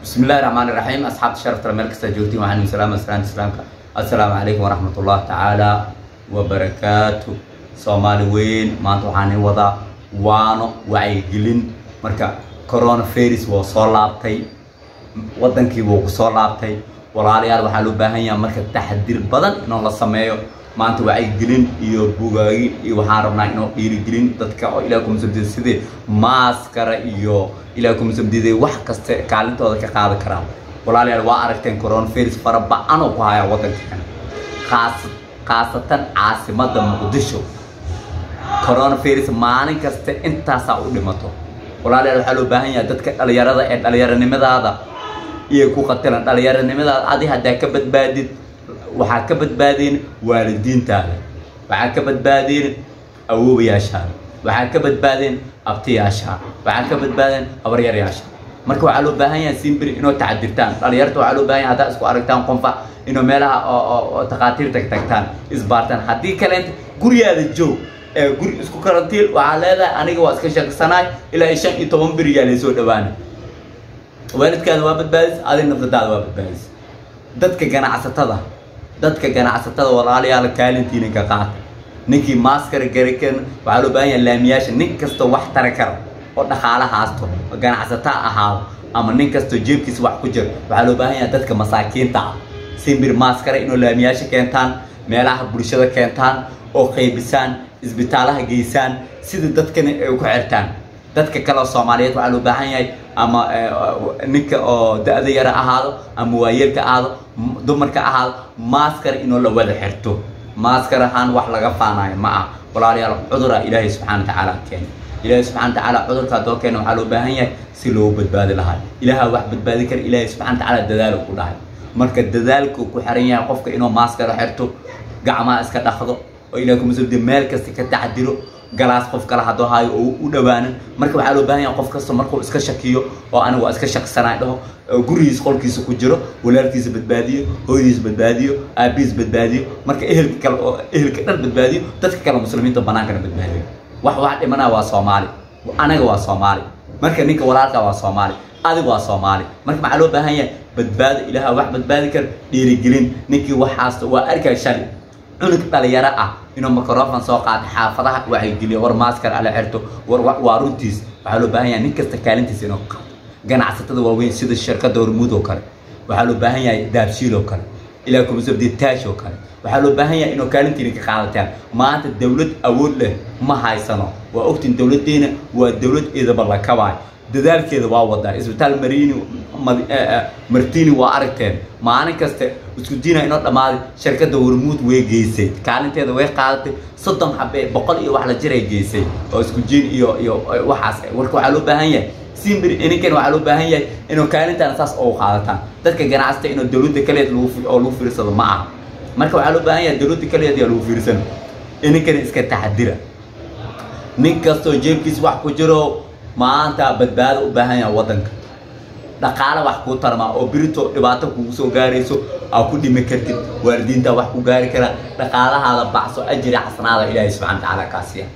بسم الله الرحمن الرحيم. أصحاب الشرف ترى جوتي وعن السلام السلام عليكم ورحمة الله تعالى وبركاته. صومالي وين ما توحاني وضع وانو وعيقلين مركا كورونا فيروس وصولابتي ودنكي وصولابتي walaalyaal waxaa loo baahan yahay marka taxadir badan in la sameeyo maanta wacyigelin iyo buugaagi iyo waxaan rabnaa inuu dhiirigelin dadka oo ilaahay ku mas'uuliyad sidii maaskara iyo ilaahay ku mas'uuliyad wax kasta kaalintooda ka qaadan karaan. walaalyaal waa aragteen coronavirus farabaan oo ku haya wadankeena khaasatan caasimadda Muqdisho. coronavirus maalin kasta intaas u dhimato. walaalyaal waxaa loo baahan yahay dadka dhalinyarada ee dhalinyaranimadaada iyo ku qatalan dhalinyaranimada adi hadaa ka badbaadid waxa ka badbaadin waalidiintaada, waxa ka badbaadin awoowayaashaada, waxa ka badbaadin abtiyaashaada, waxa ka badbaadin abaryaashaada. marka waxa loo baahan yahay simbir inoo tacadirtaan dhalinyarta. waxa loo baahan yahay hadaa isku aragtaan qonfa inoo meelaha oo taqaatiir tagtaan isbaartaan. haddii kale guriyaada joog ee guri isku karantiil waxa leedahay aniga waa iska shaqsanaay ilaa 15 bir yaa la soo dhawaanay. waalidkaada waa badbaadis adina naftaada waa badbaadis. dadka ganacsatada walaalayaal kaalintiina ka qaata. ninkii maaskar garikan waxa loo baahan yahay laamiyaasha nin kasta wax tara kara oo dhaqaalaha haasto ganacsata ahaa ama nin kasta jeebkiisa wax ku jiro. waxa loo baahan yahay dadka masaakiinta simbir maaskar inuu laamiyaasha keentaan, meelaha bulshada keentaan oo qaybisaan, isbitaalaha geysaan sida dadkana ay ku xirtaan. dadka kale Soomaaliyeed waxa loo baahan yahay ama ninka oo da'da yar ahaado ama waayelka ahaado dumarka ahaado maaskar inuu la wada xirto. maaskar ahaan wax laga faanayo ma aha. walaalyaal cudurka Ilaahay subhanahu wa ta'ala keenay. Ilaahay subhanahu wa ta'ala cudurka dookeen waxa loo baahan yahay si loo badbaadi lahaa. Ilaahay wax badbaadi kar Ilaahay subhanahu wa ta'ala dadaal ku dhahay. marka dadaalku ku xiran yahay qofka inuu maaskar xirto, gacmaha iska dhaqdo oo Ilaahay ku mas'uuliyad meel kasta ka taxadiro. galaas qof kala hado hayo oo u dhawaanan. marka waxa loo baahan yahay qof kasta markuu iska shakiyo oo anigu waa iska shaqsanaay dhaho gurigiisa qolkiisa ku jiro, walaalkiisa badbaadiyo, hooyadiisa badbaadiyo, aabiis badbaadiyo, marka ehelka dhan badbaadiyo, dadka kale muslimiinta banaankana badbaadiyo. wax dhimanaa waa Soomaali, anaga waa Soomaali, marka ninka walaalka waa Soomaali, adigu waa Soomaali. marka waxa loo baahan yahay badbaado. Ilaahay wax badbaadi kar dhiirigelin. ninkii waxaas waa arkay shalay cunug dhalinyaro ah inuu microphone soo qaad xaafadaha wacyi war maaskar ala xirto war runtiis. waxa loo baahan yahay nin kasta kaalintiisa inuu qaato. ganacsatada waaweyn sida shirkadda Hormuud oo kale, waxa loo baahan yahay Daabshiil oo kale, ilaa ku mas'uuliyad Taash oo kale, waxa loo baahan yahay inuu kaalintiina ka qaadataan. maanta dawlad awood leh ma haysano. waa ogtiin dawladeena waa dawlad eedaba la kabay, dadaalkeeda waa wadaa. isbitaal Martini waa aragteen maalin kasta isku diina inoo dhamaaday. shirkadda Hormuud way geysay kaalinteeda way qaadatay 30 xabbe 100 iyo wax la jiray geysay oo isku diin iyo waxaas. warka waxa loo baahan yahay simbir ininkan waxa loo baahan yahay inuu kaalintan saas oo qaadataan. dadka ganacsatada inuu dawladda kale lagu fiirsado ma aha. marka waxa loo baahan yahay dawladda kale lagu fiirsano ininkan iska taxadira. nin kasto jeebkiisa wax ku jiro maanta badbaado u baahan yahay wadanka. dhaqaale wax ku tarma oo birito dhibaato kugu soo gaarayso aad ku dhimi kartid. waalidiinta wax ku gaari kara dhaqaalahaada baxso ajri xasanaada Ilaahay subhanahu wa ta'ala ka siiya.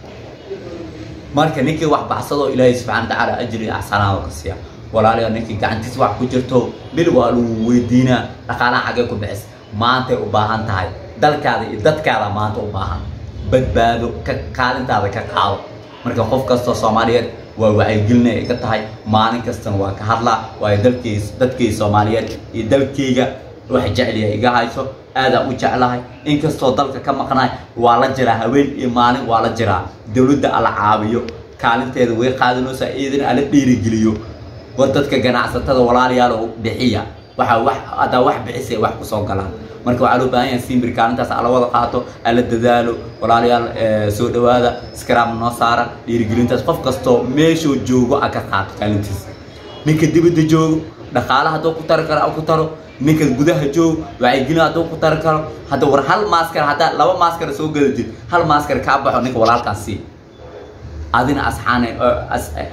marka ninkii wax baxsado Ilaahay subhanahu wa ta'ala ajri xasanaada ka siiya. walaalayaal ninkii gacantiisa wax ku jirto bil waa lagu weydiina dhaqaalaha xagee ku bixis. maanta u baahan tahay dalkaada iyo dadkaada maanta u baahan badbaado ka kaalintaada ka qaado. marka qof kasta Soomaaliyeed waa wacyigelin ay ka tahay. maalin kasta waa ka hadlaa waa dadkii Soomaaliyeed iyo dalkayga wax jecel yahay iga hayso aad u jeclahay. inkastoo dalka ka maqnaay waa la jiraa haween iyo maalin waa la jiraa. dawladda ala caawiyo kaalinteeda way qaadanaysaa idin ala dhiirigeliyo. war dadka ganacsatada walaalayaal oo bixiya waxa wax bixisay wax ku soo galaan. marka waxa loo baahan yahay simbir kaalintaas ala wada qaato ala dadaalo. walaalayaal soo dhawaada iskaraam noo saara dhiirigelintaas. qof kasto meeshoo joogo aka qaato kaalintiisa. ninka dibadda joogo dhaqaalaha haduu ku tar karo ku taro. ninka gudaha joogo wacyigelin haduu ku tar karo hadda war hal maaskar hadda laba maaskar soo gadatid hal maaskar ka baxo ninka walaalkaasi adina asxaane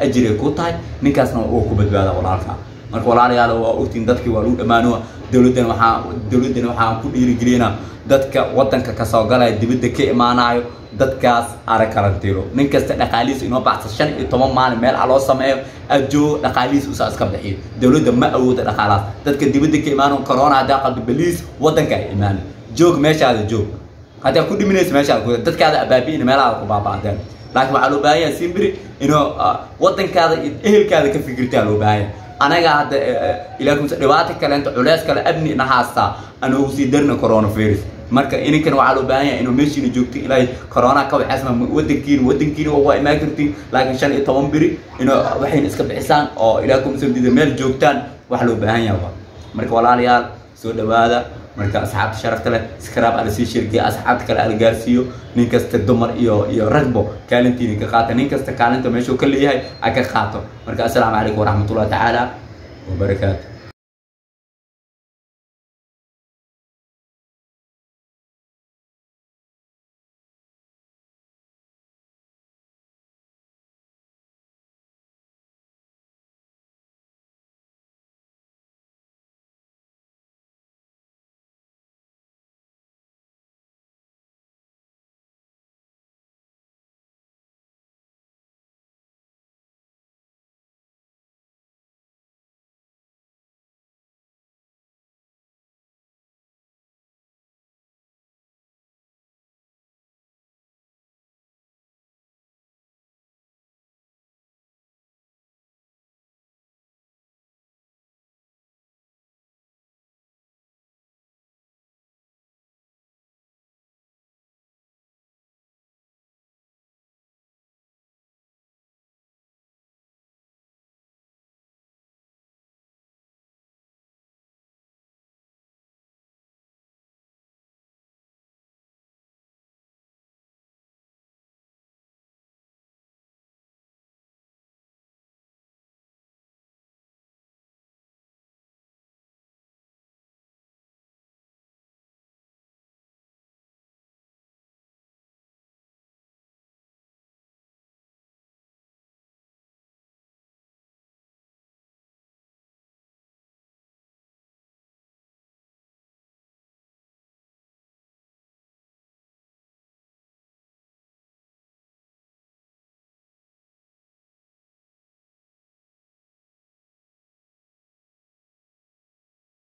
ajri ku tahay. ninkaasna uu ku badbaado walaalka. marka walaalayaal waa ogtiin dadkii waa lagu dhamaano. dawladdan waxaan ku dhiirigelina dadka wadanka ka soo galay dibadda ka imaanayo dadkaas ara karantiro nin kasta dhaqaalihiisa inoo baxsan 5 iyo 10 maalin meel loo sameeyo ajo dhaqaalihiisa usaas ka bixiyo dawladda ma awoodo dhaqaalaas dadka dibadda ka imaanoo corona hada qad baliis wadanka imaan joog meeshaada joog hada ku dhiminaysa meeshaada dadkaada abaabiin meelaha ku baabaadan laakiin waxa loo baahan yahay simbiri inuu wadankaada ehelkaada ka fikirtaa loo baahan anaga hada ilaakum dhibaato kale inta culays kale abni nahaasta anuu sii darna coronavirus marka ininkan waxa loo baahan yahay inuu meeshii joogto ilaa corona ka waxasma wadankiina waa imaan kartiin laakiin 5 iyo 10 biri inuu waxay iska bixisaan oo ilaakum sabdida meel joogtaan wax loo baahan yahay marka walaalayaal soo dhawaada marka asxaabta sharafta leh subscribe ala sii shirkiya asxaabta kale ala gaarsiiyo nin kasta dumar iyo ragbo kaalintiina ka qaata nin kasta kaalinta meesha uu ka leeyahay aka qaato marka assalaamu calaykum waraxmatullaahi tacaala wa barakaatuh